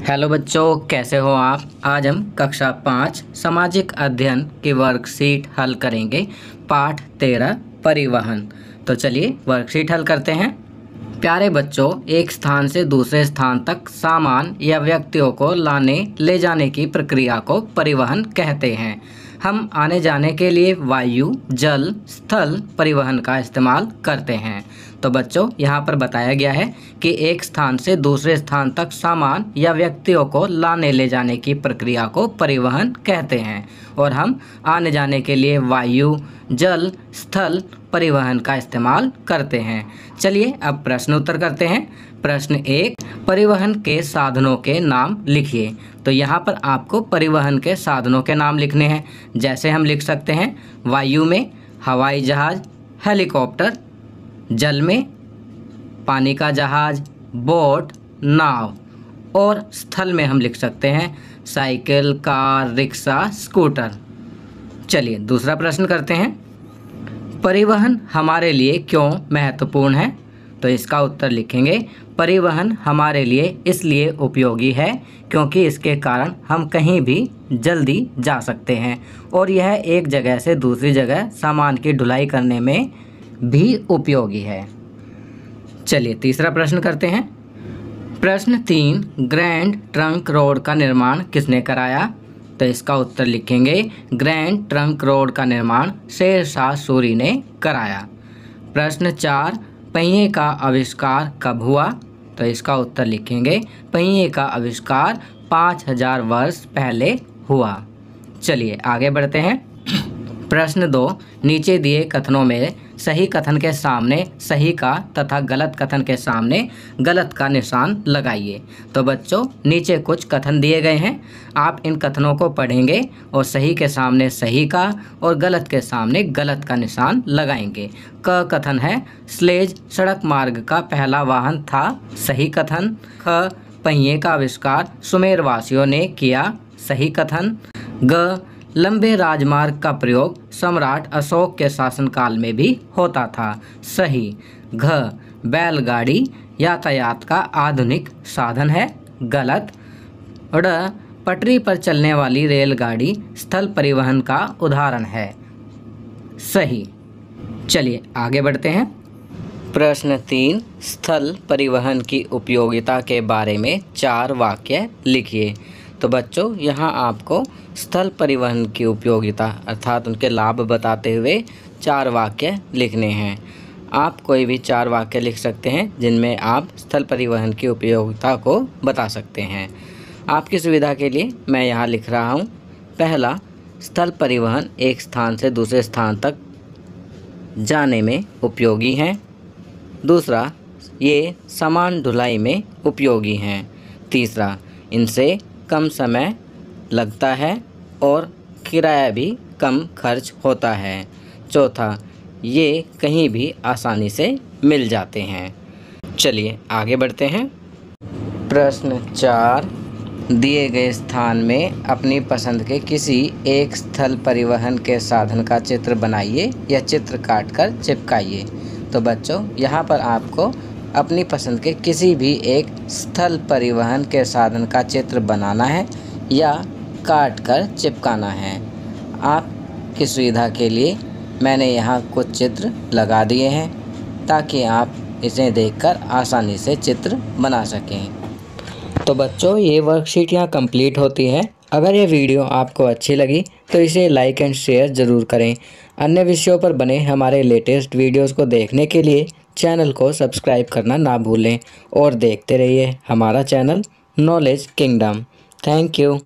Hello बच्चों, कैसे हो आप। आज हम कक्षा 5 सामाजिक अध्ययन की वर्कशीट हल करेंगे। पाठ 13 परिवहन। तो चलिए वर्कशीट हल करते हैं। प्यारे बच्चों, एक स्थान से दूसरे स्थान तक सामान या व्यक्तियों को लाने ले जाने की प्रक्रिया को परिवहन कहते हैं। हम आने जाने के लिए वायु, जल, स्थल परिवहन का इस्तेमाल करते हैं। तो बच्चों, यहाँ पर बताया गया है कि एक स्थान से दूसरे स्थान तक सामान या व्यक्तियों को लाने ले जाने की प्रक्रिया को परिवहन कहते हैं और हम आने जाने के लिए वायु, जल, स्थल परिवहन का इस्तेमाल करते हैं। चलिए अब प्रश्न उत्तर करते हैं। प्रश्न 1, परिवहन के साधनों के नाम लिखिए। तो यहाँ पर आपको परिवहन के साधनों के नाम लिखने हैं। जैसे हम लिख सकते हैं वायु में हवाई जहाज, हेलीकॉप्टर, जल में पानी का जहाज, बोट, नाव, और स्थल में हम लिख सकते हैं साइकिल, कार, रिक्शा, स्कूटर। चलिए दूसरा प्रश्न करते हैं। परिवहन हमारे लिए क्यों महत्वपूर्ण है? तो इसका उत्तर लिखेंगे परिवहन हमारे लिए इसलिए उपयोगी है क्योंकि इसके कारण हम कहीं भी जल्दी जा सकते हैं और यह एक जगह से दूसरी जगह सामान की ढुलाई करने में भी उपयोगी है। चलिए तीसरा प्रश्न करते हैं। प्रश्न 3, ग्रैंड ट्रंक रोड का निर्माण किसने कराया? तो इसका उत्तर लिखेंगे ग्रैंड ट्रंक रोड का निर्माण शेरशाह सूरी ने कराया। प्रश्न 4, पहिए का आविष्कार कब हुआ? तो इसका उत्तर लिखेंगे पहिए का आविष्कार 5000 वर्ष पहले हुआ। चलिए आगे बढ़ते हैं। प्रश्न 2, नीचे दिए कथनों में सही कथन के सामने सही का तथा गलत कथन के सामने गलत का निशान लगाइए। तो बच्चों, नीचे कुछ कथन दिए गए हैं। आप इन कथनों को पढ़ेंगे और सही के सामने सही का और गलत के सामने गलत का निशान लगाएंगे। क कथन है स्लेज सड़क मार्ग का पहला वाहन था, सही कथन। ख, पहिए का आविष्कार सुमेर वासियों ने किया, सही कथन। ग, लंबे राजमार्ग का प्रयोग सम्राट अशोक के शासनकाल में भी होता था, सही। घ, बैलगाड़ी यातायात का आधुनिक साधन है, गलत। ड, पटरी पर चलने वाली रेलगाड़ी स्थल परिवहन का उदाहरण है, सही। चलिए आगे बढ़ते हैं। प्रश्न 3, स्थल परिवहन की उपयोगिता के बारे में 4 वाक्य लिखिए। तो बच्चों, यहाँ आपको स्थल परिवहन की उपयोगिता अर्थात उनके लाभ बताते हुए 4 वाक्य लिखने हैं। आप कोई भी 4 वाक्य लिख सकते हैं जिनमें आप स्थल परिवहन की उपयोगिता को बता सकते हैं। आपकी सुविधा के लिए मैं यहाँ लिख रहा हूँ। पहला, स्थल परिवहन एक स्थान से दूसरे स्थान तक जाने में उपयोगी हैं। दूसरा, ये सामान ढुलाई में उपयोगी हैं। तीसरा, इनसे कम समय लगता है और किराया भी कम खर्च होता है। चौथा, ये कहीं भी आसानी से मिल जाते हैं। चलिए आगे बढ़ते हैं। प्रश्न 4, दिए गए स्थान में अपनी पसंद के किसी एक स्थल परिवहन के साधन का चित्र बनाइए या चित्र काटकर चिपकाइए। तो बच्चों, यहाँ पर आपको अपनी पसंद के किसी भी एक स्थल परिवहन के साधन का चित्र बनाना है या काट कर चिपकाना है। आपकी सुविधा के लिए मैंने यहाँ कुछ चित्र लगा दिए हैं ताकि आप इसे देखकर आसानी से चित्र बना सकें। तो बच्चों, ये वर्कशीट यहाँ कंप्लीट होती है। अगर ये वीडियो आपको अच्छी लगी तो इसे लाइक एंड शेयर ज़रूर करें। अन्य विषयों पर बने हमारे लेटेस्ट वीडियोस को देखने के लिए चैनल को सब्सक्राइब करना ना भूलें और देखते रहिए हमारा channel knowledge kingdom. Thank you.